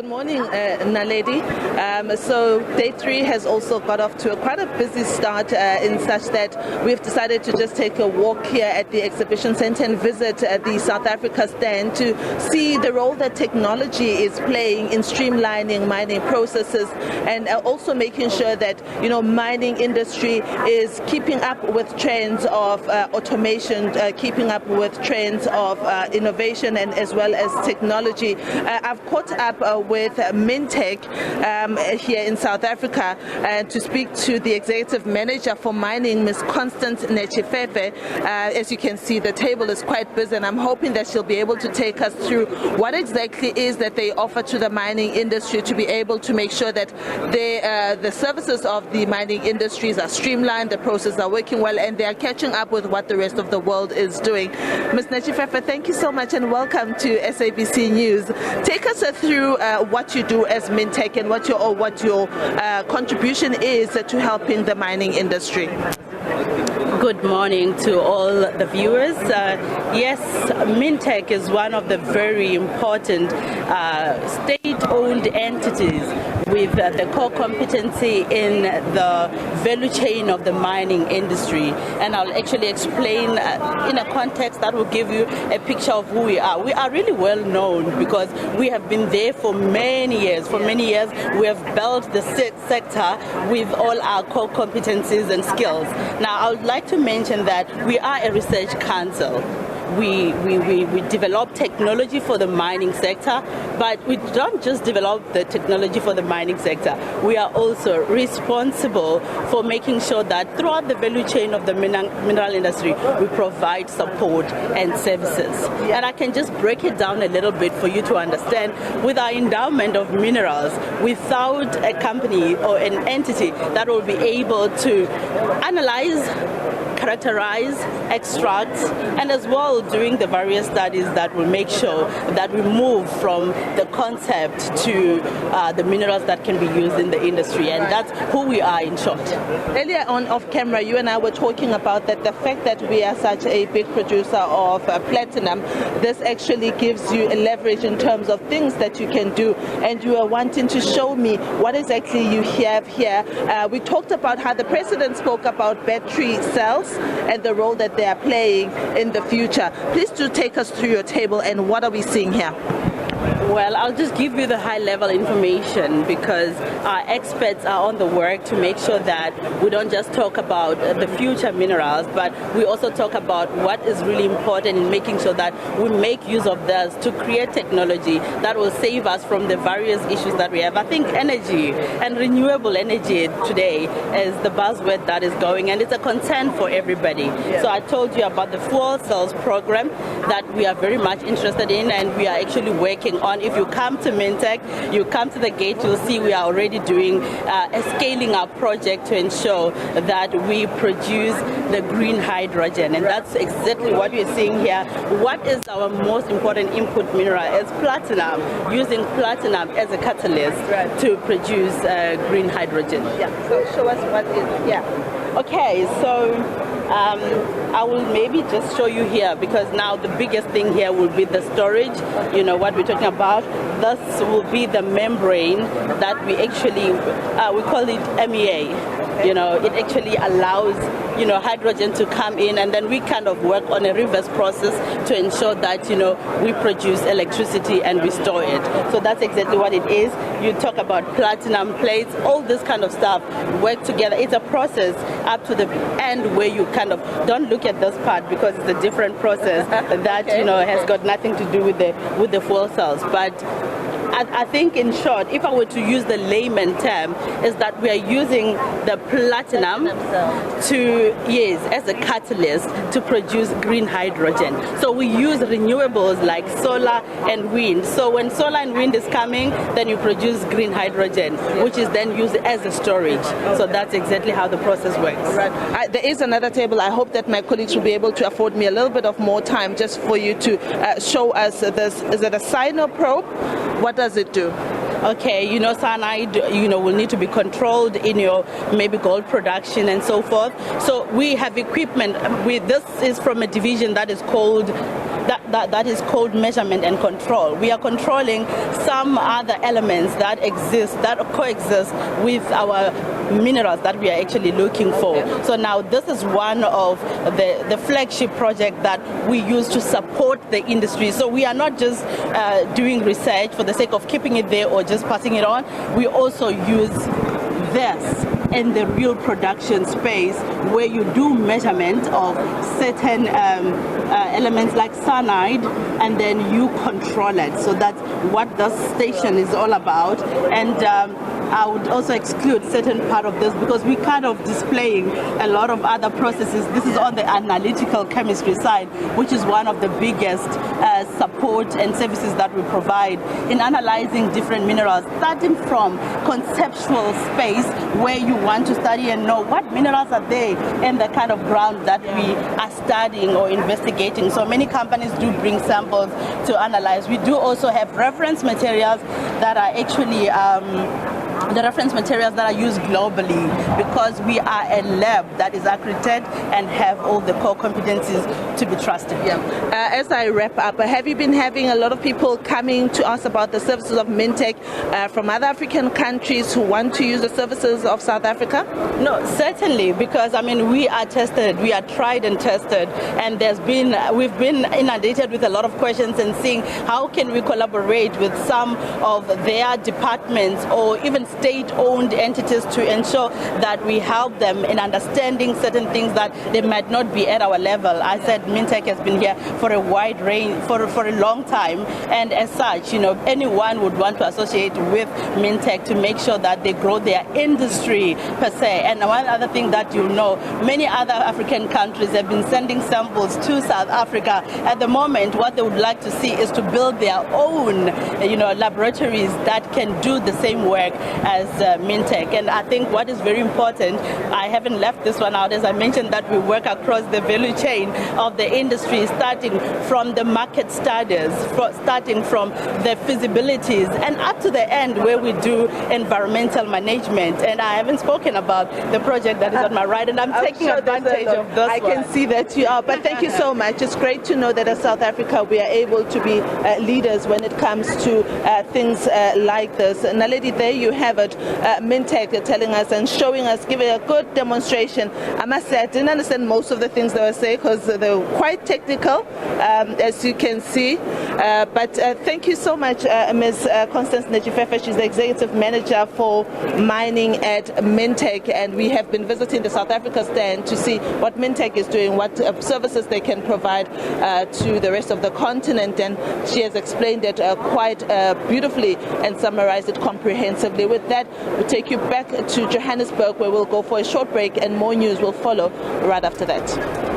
Good morning, Naledi. So day 3 has also got off to quite a busy start in such that we've decided to just take a walk here at the exhibition center and visit the South Africa stand to see the role that technology is playing in streamlining mining processes and also making sure that, mining industry is keeping up with trends of automation, keeping up with trends of innovation and as well as technology. I've caught up with Mintek here in South Africa to speak to the executive manager for mining, Ms. Constance Nechifefe. As you can see, the table is quite busy, and I'm hoping that she'll be able to take us through what exactly is that they offer to the mining industry to be able to make sure that the services of the mining industries are streamlined, the processes are working well, and they are catching up with what the rest of the world is doing. Ms. Nechifefe, thank you so much and welcome to SABC News. Take us through what you do as Mintek and what your contribution is to helping the mining industry. Good morning to all the viewers. Yes, Mintek is one of the very important state-owned entities with the core competency in the value chain of the mining industry. And I'll actually explain in a context that will give you a picture of who we are. We are really well known because we have been there for many years. For many years, we have built the sector with all our core competencies and skills. Now, I would like to mention that we are a research council. We develop technology for the mining sector, but we don't just develop the technology for the mining sector. We are also responsible for making sure that throughout the value chain of the mineral industry, we provide support and services. And I can just break it down a little bit for you to understand. With our endowment of minerals, without a company or an entity that will be able to analyze, characterize, extract, and as well doing the various studies that will make sure that we move from the concept to the minerals that can be used in the industry. And that's who we are in short. Earlier on off camera, you and I were talking about that the fact that we are such a big producer of platinum, this actually gives you a leverage in terms of things that you can do. And you are wanting to show me what exactly you have here. We talked about how the president spoke about battery cells and the role that they are playing in the future. Please do take us through your table and what are we seeing here? Well, I'll just give you the high-level information because our experts are on the work to make sure that we don't just talk about the future minerals, but we also talk about what is really important in making sure that we make use of this to create technology that will save us from the various issues that we have. I think energy and renewable energy today is the buzzword that is going, and it's a concern for everybody. So I told you about the fuel cells program that we are very much interested in, and we are actually working on. If you come to Mintek, you come to the gate, you'll see we are already doing a scaling up project to ensure that we produce the green hydrogen, and that's exactly what we're seeing here. What is our most important input mineral is platinum, using platinum as a catalyst to produce green hydrogen. So show us what is, Okay, so I will maybe just show you here because now the biggest thing here will be the storage, what we're talking about. This will be the membrane that we actually, we call it MEA. It actually allows, hydrogen to come in, and then we kind of work on a reverse process to ensure that, we produce electricity and we store it. So that's exactly what it is. You talk about platinum plates, all this kind of stuff work together. It's a process up to the end where you kind of don't look at this part because it's a different process that, has got nothing to do with the fuel cells. But I think in short, if I were to use the layman term, is that we are using the platinum as a catalyst to produce green hydrogen. So we use renewables like solar and wind. So when solar and wind is coming, then you produce green hydrogen, which is then used as a storage. So that's exactly how the process works. Right. There is another table. I hope that my colleagues will be able to afford me a little bit of more time just for you to show us this. Is it a cyanoprobe? What does it do? Okay, cyanide, will need to be controlled in your maybe gold production and so forth. So we have equipment. This is from a division that is called that is called measurement and control. We are controlling some other elements that exist, that coexist with our minerals that we are actually looking for. Okay. So now this is one of the flagship project that we use to support the industry. So we are not just doing research for the sake of keeping it there or just passing it on. We also use this in the real production space where you do measurement of certain elements like cyanide, and then you control it. So that's what this station is all about. And I would also exclude certain part of this because we kind of displaying a lot of other processes. This is on the analytical chemistry side, which is one of the biggest support and services that we provide in analyzing different minerals, starting from conceptual space where you want to study and know what minerals are there in the kind of ground that we are studying or investigating. So many companies do bring samples to analyze. We do also have reference materials that are actually the reference materials that are used globally, because we are a lab that is accredited and have all the core competencies to be trusted. Yeah. As I wrap up, have you been having a lot of people coming to us about the services of Mintek from other African countries who want to use the services of South Africa? No, certainly, because I mean we are tested, we are tried and tested, and we've been inundated with a lot of questions and seeing how can we collaborate with some of their departments or even state-owned entities to ensure that we help them in understanding certain things that they might not be at our level. I said Mintek has been here for a wide range, for a long time, and as such, anyone would want to associate with Mintek to make sure that they grow their industry per se. And one other thing that many other African countries have been sending samples to South Africa. At the moment, what they would like to see is to build their own, laboratories that can do the same work as Mintek. And I think what is very important, I haven't left this one out, as I mentioned that we work across the value chain of the industry, starting from the market studies, starting from the feasibilities, and up to the end where we do environmental management. And I haven't spoken about the project that is on my right, and I'm taking advantage of this I can see that you are, but thank you so much. It's great to know that as South Africa we are able to be leaders when it comes to things like this. Naledi, there you have it, Mintek telling us and showing us, giving a good demonstration. I must say I didn't understand most of the things they were saying because they were quite technical, as you can see. But thank you so much, Ms. Constance Nejifefe. She's the Executive Manager for Mining at Mintek, and we have been visiting the South Africa stand to see what Mintek is doing, what services they can provide to the rest of the continent, and she has explained it quite beautifully and summarized it comprehensively. With that, we'll take you back to Johannesburg, where we'll go for a short break and more news will follow right after that.